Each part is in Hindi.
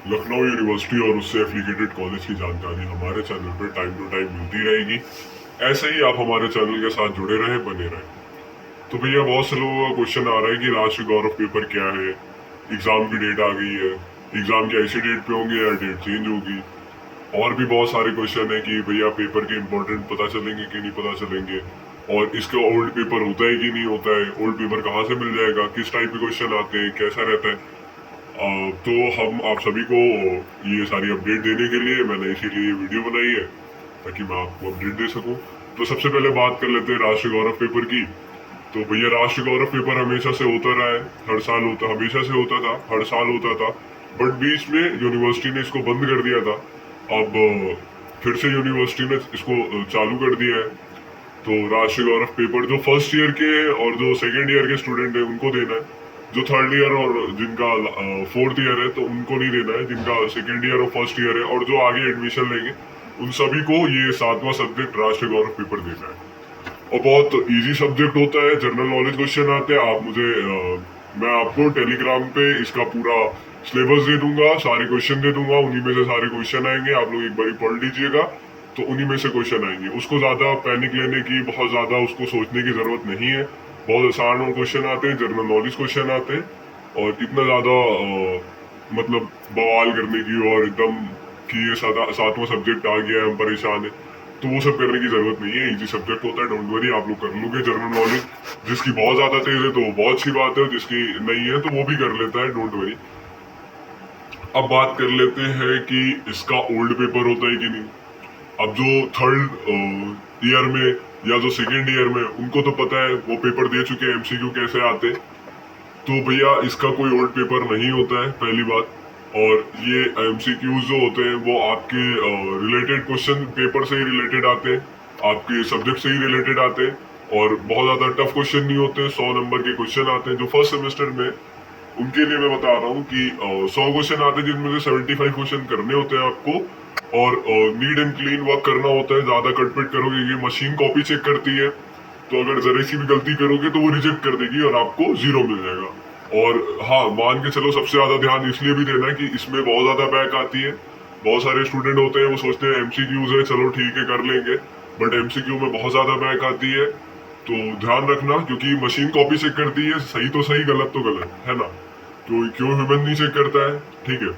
लखनऊ यूनिवर्सिटी और उससे एफिलिएटेड कॉलेज की जानकारी हमारे चैनल पर टाइम टू टाइम मिलती रहेगी। ऐसे ही आप हमारे चैनल के साथ जुड़े रहें, बने रहें। तो भैया बहुत से लोगों का क्वेश्चन आ रहा है कि राष्ट्रीय गौरव पेपर क्या है, एग्जाम की डेट आ गई है, एग्जाम की ऐसी डेट पे होंगे या डेट चेंज होगी। और भी बहुत सारे क्वेश्चन है कि भैया पेपर के इम्पोर्टेंट पता चलेंगे कि नहीं पता चलेंगे, और इसका ओल्ड पेपर होता है कि नहीं होता है, ओल्ड पेपर कहाँ से मिल जाएगा, किस टाइप के क्वेश्चन आते हैं, कैसा रहता है। तो हम आप सभी को ये सारी अपडेट देने के लिए मैंने इसीलिए वीडियो बनाई है, ताकि मैं आपको अपडेट दे सकूं। तो सबसे पहले बात कर लेते हैं राष्ट्रीय गौरव पेपर की। तो भैया राष्ट्रीय गौरव पेपर हमेशा से होता रहा है, हर साल होता, हमेशा से होता था, हर साल होता था। बट बीच में यूनिवर्सिटी ने इसको बंद कर दिया था। अब फिर से यूनिवर्सिटी ने इसको चालू कर दिया है। तो राष्ट्रीय गौरव पेपर जो फर्स्ट ईयर के और जो सेकेंड ईयर के स्टूडेंट है उनको देना है। जो थर्ड ईयर और जिनका फोर्थ ईयर है तो उनको नहीं देना है। जिनका सेकेंड ईयर और फर्स्ट ईयर है और जो आगे एडमिशन लेंगे उन सभी को ये 7वां सब्जेक्ट राष्ट्रीय गौरव पेपर देना है। और बहुत इजी सब्जेक्ट होता है, जनरल नॉलेज क्वेश्चन आते हैं। आप मुझे मैं आपको टेलीग्राम पे इसका पूरा सिलेबस दे दूंगा, सारे क्वेश्चन दे दूंगा, उन्हीं में से सारे क्वेश्चन आएंगे। आप लोग एक बार पढ़ लीजिएगा तो उन्हीं में से क्वेश्चन आएंगे। उसको ज्यादा पैनिक लेने की, बहुत ज्यादा उसको सोचने की जरूरत नहीं है। बहुत आसान क्वेश्चन आते हैं, जनरल नॉलेज क्वेश्चन आते हैं, और इतना ज्यादा मतलब बवाल करने की और एकदम कि ये 7वां सब्जेक्ट आ गया है हम परेशान है, तो वो सब करने की जरूरत नहीं है। इजी सब्जेक्ट होता है, डोंट वरी, आप लोग कर लोगे। जनरल नॉलेज जिसकी बहुत ज्यादा तेज है तो वो बहुत अच्छी बात है, और जिसकी नहीं है तो वो भी कर लेता है, डोंट वरी। अब बात कर लेते हैं कि इसका ओल्ड पेपर होता है कि नहीं। अब जो थर्ड ईयर में या जो सेकेंड ईयर में, उनको तो पता है, वो पेपर दे चुके हैं एमसीक्यू कैसे आते। तो भैया इसका कोई ओल्ड पेपर नहीं होता है, पहली बात। और ये एमसीक्यूज जो होते हैं वो आपके रिलेटेड क्वेश्चन पेपर से ही रिलेटेड आते हैं, आपके सब्जेक्ट से ही रिलेटेड आते हैं, और बहुत ज्यादा टफ क्वेश्चन नहीं होते। 100 नंबर के क्वेश्चन आते हैं जो फर्स्ट सेमेस्टर में। उनके लिए मैं बता रहा हूँ कि 100 क्वेश्चन आते हैं जिनमें से 75 क्वेश्चन करने होते हैं आपको, और नीट एंड क्लीन वर्क करना होता है। ज्यादा कटपिट करोगे, ये मशीन कॉपी चेक करती है, तो अगर जरा सी भी गलती करोगे तो वो रिजेक्ट कर देगी और आपको 0 मिल जाएगा। और हाँ, मान के चलो सबसे ज्यादा ध्यान इसलिए भी देना है कि इसमें बहुत ज्यादा बैक आती है। बहुत सारे स्टूडेंट होते हैं वो सोचते हैं एमसीक्यूज है, चलो ठीक है कर लेंगे, बट एमसीक्यू में बहुत ज्यादा बैक आती है। तो ध्यान रखना, क्योंकि मशीन कॉपी चेक करती है, सही तो सही गलत तो गलत, है ना। तो क्यों ह्यूमन नहीं चेक करता है, ठीक है।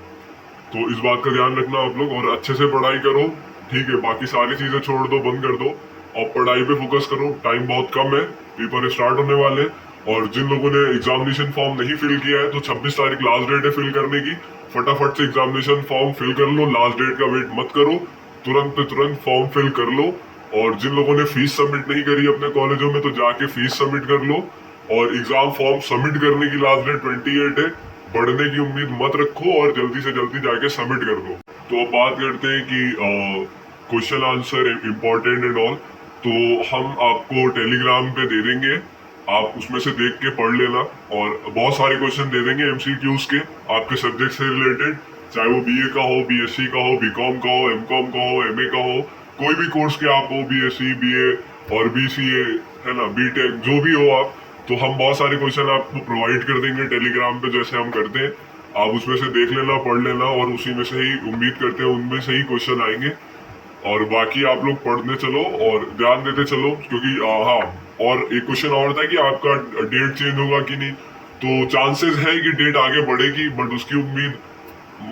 तो इस बात का ध्यान रखना आप लोग, और अच्छे से पढ़ाई करो, ठीक है। बाकी सारी चीजें छोड़ दो, बंद कर दो, और पढ़ाई पे फोकस करो। टाइम बहुत कम है, पेपर स्टार्ट होने वाले। और जिन लोगों ने एग्जामिनेशन फॉर्म नहीं फिल किया है तो 26 तारीख लास्ट डेट है फिल करने की। फटाफट से एग्जामिनेशन फॉर्म फिल कर लो, लास्ट डेट का वेट मत करो, तुरंत पे तुरंत फॉर्म फिल कर लो। और जिन लोगों ने फीस सबमिट नहीं करी अपने कॉलेजों में तो जाके फीस सबमिट कर लो। और एग्जाम फॉर्म सबमिट करने की लास्ट डेट 28 है। बढ़ने की उम्मीद मत रखो और जल्दी से जल्दी जाके सबमिट कर दो। तो अब बात करते हैं कि question answer important and all. तो हम आपको टेलीग्राम पे दे देंगे, आप उसमें से देख के पढ़ लेना। और बहुत सारे क्वेश्चन दे देंगे एमसीक्यूज के, आपके सब्जेक्ट से रिलेटेड, चाहे वो बीए का हो, बीएससी का हो, बीकॉम का हो, एमकॉम का हो, एमए का हो, कोई भी कोर्स के आप हो, बीएससी, बीए और बीसीए, है ना, बीटेक, जो भी हो आप। तो हम बहुत सारे क्वेश्चन आपको प्रोवाइड कर देंगे टेलीग्राम पे, जैसे हम करते हैं। आप उसमें से देख लेना, पढ़ लेना, और उसी में से ही उम्मीद करते हैं उनमें से ही क्वेश्चन आएंगे। और बाकी आप लोग पढ़ने चलो और ध्यान देते चलो, क्योंकि हाँ, और एक क्वेश्चन और था कि आपका डेट चेंज होगा कि नहीं। तो चांसेस है कि डेट आगे बढ़ेगी, बट उसकी उम्मीद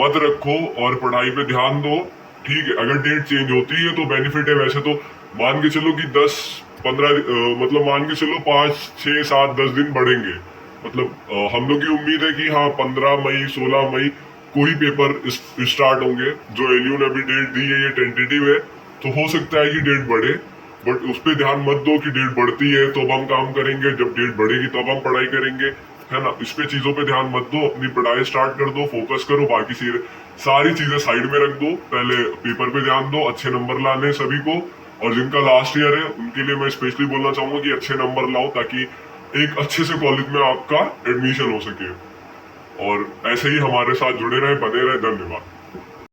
मत रखो और पढ़ाई पे ध्यान दो, ठीक है। अगर डेट चेंज होती है तो बेनिफिट है, वैसे तो मान के चलो कि 10-15 मतलब मान के चलो 5-6-7-10 दिन बढ़ेंगे। मतलब हम लोग की उम्मीद है कि हाँ 15 मई 16 मई को ही पेपर स्टार्ट होंगे। जो एलयू ने अभी डेट दी है ये टेंटेटिव है, तो हो सकता है कि डेट बढ़े, बट उस पर ध्यान मत दो कि डेट बढ़ती है तो अब हम काम करेंगे, जब डेट बढ़ेगी तब हम पढ़ाई करेंगे, है ना। इस पे चीजों पे ध्यान मत दो, अपनी पढ़ाई स्टार्ट कर दो, फोकस करो। बाकी सारी चीजें साइड में रख दो, पहले पेपर पे ध्यान दो। अच्छे नंबर लाने सभी को, और जिनका लास्ट ईयर है उनके लिए मैं स्पेशली बोलना चाहूंगा कि अच्छे नंबर लाओ, ताकि एक अच्छे से कॉलेज में आपका एडमिशन हो सके। और ऐसे ही हमारे साथ जुड़े रहे, बने रहे। धन्यवाद।